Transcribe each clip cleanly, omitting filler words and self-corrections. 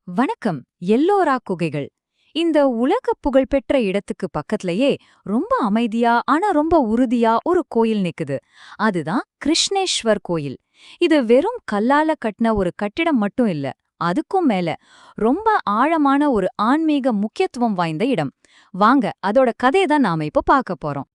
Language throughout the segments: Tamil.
வணக்கம். எல்லோரா குகைகள். இந்த உலக புகழ்பெற்ற இடத்துக்கு பக்கத்திலேயே ரொம்ப அமைதியா ஆனா ரொம்ப உறுதியா ஒரு கோயில் நிக்குது. அதுதான் கிருஷ்ணேஸ்வர் கோயில். இது வெறும் கல்லால கட்டின ஒரு கட்டிடம் மட்டும் இல்ல. அதுக்கும் மேல ரொம்ப ஆழமான ஒரு ஆன்மீக முக்கியத்துவம் வாய்ந்த இடம். வாங்க அதோட கதையை தான் நாம இப்போ பார்க்க போறோம்.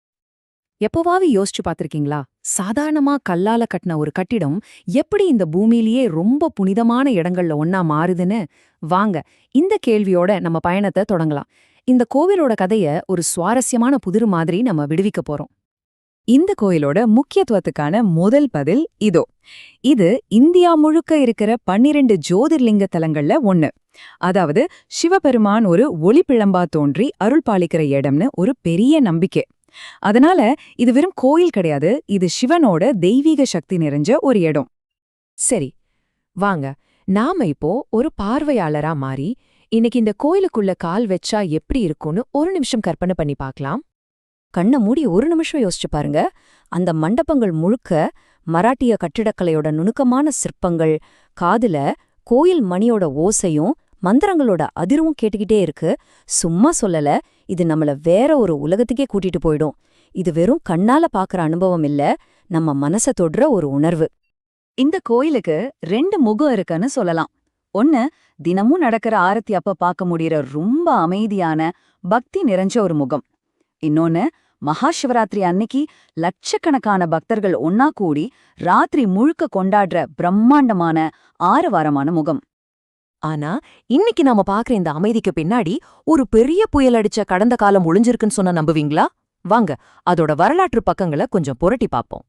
எப்போவாவது யோசிச்சு பார்த்திருக்கீங்களா? சாதாரணமா கல்லால கட்டின ஒரு கட்டிடம் எப்படி இந்த பூமியிலேயே ரொம்ப புனிதமான இடங்கள்ல ஒண்ணா மாறுதுன்னு? வாங்க இந்த கேள்வியோட நம்ம பயணத்தை தொடங்கலாம். இந்த கோவிலோட கதைய ஒரு சுவாரஸ்யமான புதிர் மாதிரி நம்ம விடுவிக்க போறோம். இந்த கோயிலோட முக்கியத்துவத்துக்கான முதல் பதில் இதோ. இது இந்தியா முழுக்க இருக்கிற 12 ஜோதிர்லிங்க தலங்கள்ல ஒண்ணு. அதாவது சிவபெருமான் ஒரு ஒளிப்பிழம்பா தோன்றி அருள் பாலிக்கிற இடம்னு ஒரு பெரிய நம்பிக்கை. அதனால இது வெறும் கோயில் கிடையாது, இது சிவனோட தெய்வீக சக்தி நிறைஞ்ச ஒரு இடம். சரி, வாங்க நாம இப்போ ஒரு பார்வையாளரா மாறி இன்னைக்கு இந்த கோயிலுக்குள்ள கால் வச்சா எப்படி இருக்கும்னு ஒரு நிமிஷம் கற்பனை பண்ணி பார்க்கலாம். கண்ணை மூடி ஒரு நிமிஷம் யோசிச்சு பாருங்க. அந்த மண்டபங்கள் முழுக்க மராட்டிய கட்டிடக்கலையோட நுணுக்கமான சிற்பங்கள், காதுல கோயில் மணியோட ஓசையும் மந்திரங்களோட அதிர்வும் கேட்டுக்கிட்டே இருக்கு. சும்மா சொல்லல, இது நம்மள வேற ஒரு உலகத்துக்கே கூட்டிட்டு போயிடும். இது வெறும் கண்ணால பாக்குற அனுபவம் இல்ல, நம்ம மனச தொடுற ஒரு உணர்வு. இந்த கோயிலுக்கு 2 முகம் இருக்குன்னு சொல்லலாம். ஒன்னு, தினமும் நடக்கிற ஆரத்தி அப்ப பார்க்க முடியற ரொம்ப அமைதியான பக்தி நிறைஞ்ச ஒரு முகம். இன்னொன்னு, மகாசிவராத்திரி அன்னைக்கு லட்சக்கணக்கான பக்தர்கள் ஒன்னா கூடி ராத்திரி முழுக்க கொண்டாடுற பிரம்மாண்டமான ஆரவாரமான முகம். ஆனா இன்னைக்கு நாம பாக்குற இந்த அமைதிக்கு பின்னாடி ஒரு பெரிய புயல் அடிச்ச கடந்த காலம் ஒளிஞ்சிருக்குன்னு சொன்னா நம்புவீங்களா? வாங்க அதோட வரலாற்று பக்கங்களை கொஞ்சம் புரட்டி பாப்போம்.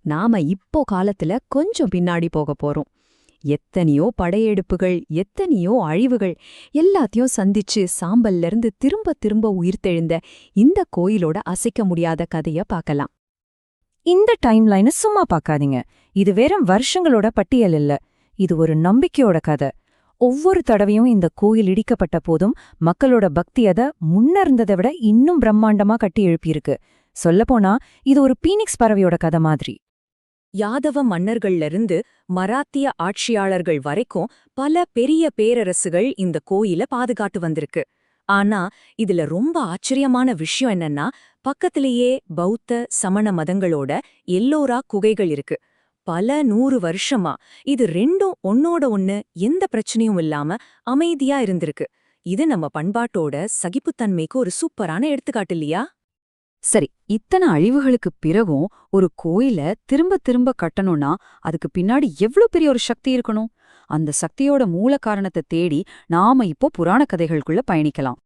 நாம இப்போ காலத்துல கொஞ்சம் பின்னாடி போக போறோம். எத்தனையோ படையெடுப்புகள், எத்தனையோ அழிவுகள் எல்லாத்தையும் சந்திச்சு சாம்பல்ல இருந்து திரும்ப திரும்ப உயிர்த்தெழுந்த இந்த கோயிலோட அசைக்க முடியாத கதைய பார்க்கலாம். இந்த டைம்லைனை சும்மா பார்க்காதீங்க. இது வெறும் வருஷங்களோட பட்டியல் இல்ல, இது ஒரு நம்பிக்கையோட கதை. ஒவ்வொரு தடவையும் இந்த கோயில் இடிக்கப்பட்ட போதும் மக்களோட பக்தி அத முன்னிருந்ததை விட இன்னும் பிரம்மாண்டமா கட்டி எழுப்பியிருக்கு. சொல்லப்போனா இது ஒரு பீனிக்ஸ் பறவையோட கதை மாதிரி. யாதவ மன்னர்கள்ல இருந்து மராத்திய ஆட்சியாளர்கள் வரைக்கும் பல பெரிய பேரரசுகள் இந்த கோயில பாதுகாத்து வந்திருக்கு. ஆனா இதுல ரொம்ப ஆச்சரியமான விஷயம் என்னன்னா, பக்கத்திலேயே பௌத்த சமண மதங்களோட எல்லோரா குகைகள் இருக்கு. பல 100 வருஷமா இது ரெண்டும் ஒன்னோட ஒன்னு எந்த பிரச்சனையும் இல்லாம அமைதியா இருந்திருக்கு. இது நம்ம பண்பாட்டோட சகிப்புத்தன்மைக்கு ஒரு சூப்பரான எடுத்துக்காட்டு இல்லையா? சரி, இத்தனை அழிவுகளுக்கு பிறகும் ஒரு கோயில திரும்ப திரும்ப கட்டணும்னா அதுக்கு பின்னாடி எவ்ளோ பெரிய ஒரு சக்தி இருக்கணும்? அந்த சக்தியோட மூல காரணத்தை தேடி நாம இப்போ புராண கதைகளுக்குள்ள பயணிக்கலாம்.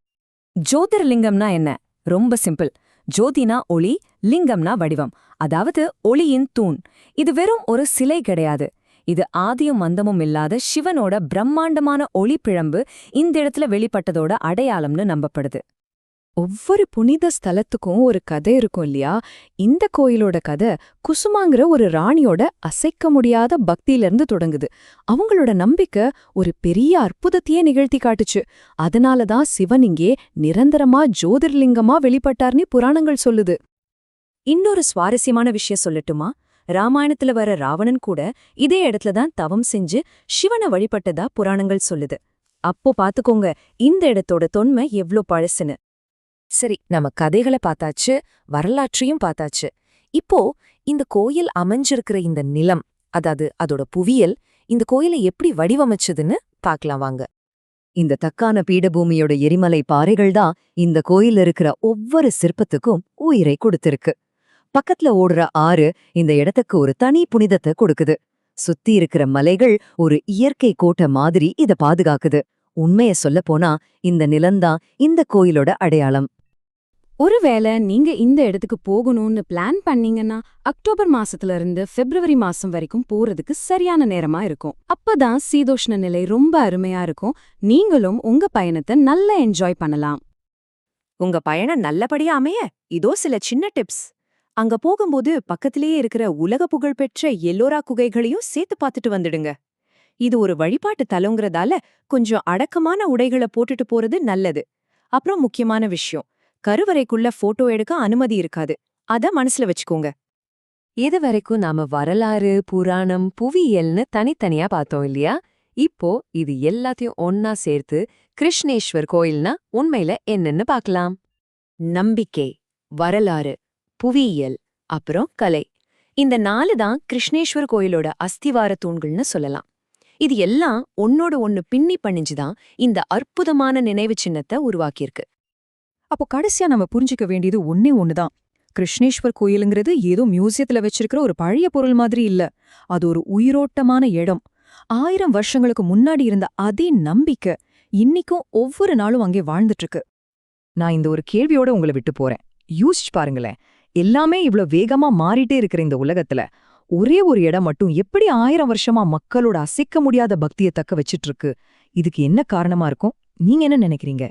ஜோதிர்லிங்கம்னா என்ன? ரொம்ப சிம்பிள். ஜோதினா ஒளி, லிங்கம்னா வடிவம், அதாவது ஒளியின் தூண். இது வெறும் ஒரு சிலை கிடையாது. இது ஆதியும் மந்தமும் இல்லாத சிவனோட பிரம்மாண்டமான ஒளிப்பிழம்பு இந்த இடத்துல வெளிப்பட்டதோட அடையாளம்னு நம்பப்படுது. ஒவ்வொரு புனித ஸ்தலத்துக்கும் ஒரு கதை இருக்கும் இல்லையா? இந்த கோயிலோட கதை குசுமாங்கிற ஒரு ராணியோட அசைக்க முடியாத பக்தியிலிருந்து தொடங்குது. அவங்களோட நம்பிக்கை ஒரு பெரிய அற்புதத்தையே நிகழ்த்தி காட்டுச்சு. அதனாலதான் சிவன் இங்கே நிரந்தரமா ஜோதிர்லிங்கமா வெளிப்பட்டார்னு புராணங்கள் சொல்லுது. இன்னொரு சுவாரஸ்யமான விஷயம் சொல்லட்டுமா? ராமாயணத்துல வர ராவணன் கூட இதே இடத்துலதான் தவம் செஞ்சு சிவனை வழிபட்டதா புராணங்கள் சொல்லுது. அப்போ பாத்துக்கோங்க இந்த இடத்தோட தொன்மை எவ்ளோ பழசுன்னு. சரி, நம்ம கதைகளை பார்த்தாச்சு, வரலாற்றையும் பார்த்தாச்சு. இப்போ இந்த கோயில் அமைஞ்சிருக்கிற இந்த நிலம், அதாவது அதோட புவியியல், இந்த கோயிலை எப்படி வடிவமைச்சதுன்னு பார்க்கலாம் வாங்க. இந்த தக்கான பீடபூமியோட எரிமலை பாறைகள் தான் இந்த கோயில் இருக்கிற ஒவ்வொரு சிற்பத்துக்கும் உயிரை கொடுத்திருக்கு. பக்கத்துல ஓடுற ஆறு இந்த இடத்துக்கு ஒரு தனி புனிதத்தை கொடுக்குது. சுத்தி இருக்கிற மலைகள் ஒரு இயற்கை கோட்டை மாதிரி இத பாதுகாக்குது. உண்மைய சொல்லப்போனா இந்த நிலம்தான் இந்த கோயிலோட அடையாளம். ஒருவேளை நீங்க இந்த இடத்துக்கு போகணும்னு பிளான் பண்ணீங்கன்னா அக்டோபர் மாசத்துல இருந்து பிப்ரவரி மாசம் வரைக்கும் போறதுக்கு சரியான நேரமா இருக்கும். அப்பதான் சீதோஷ்ண நிலை ரொம்ப அருமையா இருக்கும். நீங்களும் உங்க பயணத்தை நல்லா என்ஜாய் பண்ணலாம். உங்க பயணம் நல்லபடியா அமைய இதோ சில சின்ன டிப்ஸ். அங்க போகும்போது பக்கத்திலேயே இருக்கிற உலக புகழ்பெற்ற எல்லோரா குகைகளையும் சேர்த்து பார்த்துட்டு வந்துடுங்க. இது ஒரு வழிபாட்டு தலங்கிறதால கொஞ்சம் அடக்கமான உடைகளை போட்டுட்டு போறது நல்லது. அப்புறம் முக்கியமான விஷயம், கருவறைக்குள்ள போட்டோ எடுக்க அனுமதி இருக்காது. அத மனசுல வச்சுக்கோங்க. இது வரைக்கும் நாம வரலாறு, புராணம், புவியியல்னு தனித்தனியா பார்த்தோம் இல்லையா? இப்போ இது எல்லாத்தையும் ஒன்னா சேர்த்து கிருஷ்ணேஸ்வர் கோயில்னா உண்மையில என்னன்னு பார்க்கலாம். நம்பிக்கை, வரலாறு, புவியியல், அப்புறம் கலை. இந்த 4 தான் கிருஷ்ணேஸ்வர் கோயிலோட அஸ்திவார தூண்கள்னு சொல்லலாம். இது எல்லாம் ஒன்னோட ஒன்னு பின்னி பண்ணிஞ்சுதான் இந்த அற்புதமான நினைவு சின்னத்தை உருவாக்கியிருக்கு. அப்போ கடைசியா நம்ம புரிஞ்சுக்க வேண்டியது ஒன்னே ஒண்ணுதான். கிருஷ்ணேஸ்வர் கோயிலுங்கிறது ஏதோ மியூசியத்துல வச்சிருக்கிற ஒரு பழைய பொருள் மாதிரி இல்ல. அது ஒரு உயிரோட்டமான இடம். 1000 வருஷங்களுக்கு முன்னாடி இருந்த அதே நம்பிக்கை இன்னிக்கும் ஒவ்வொரு நாளும் அங்கே வாழ்ந்துட்டு இருக்கு. நான் இந்த ஒரு கேள்வியோட உங்களை விட்டு போறேன். யோசிச்சு பாருங்களேன், எல்லாமே இவ்ளோ வேகமா மாறிட்டே இருக்கிற இந்த உலகத்துல ஒரே ஒரு இடம் மட்டும் எப்படி 1000 வருஷமா மக்களோட அசைக்க முடியாத பக்தியை தக்க வச்சிட்டு இருக்கு? இதுக்கு என்ன காரணமா இருக்கும்? நீங்க என்ன நினைக்கிறீங்க?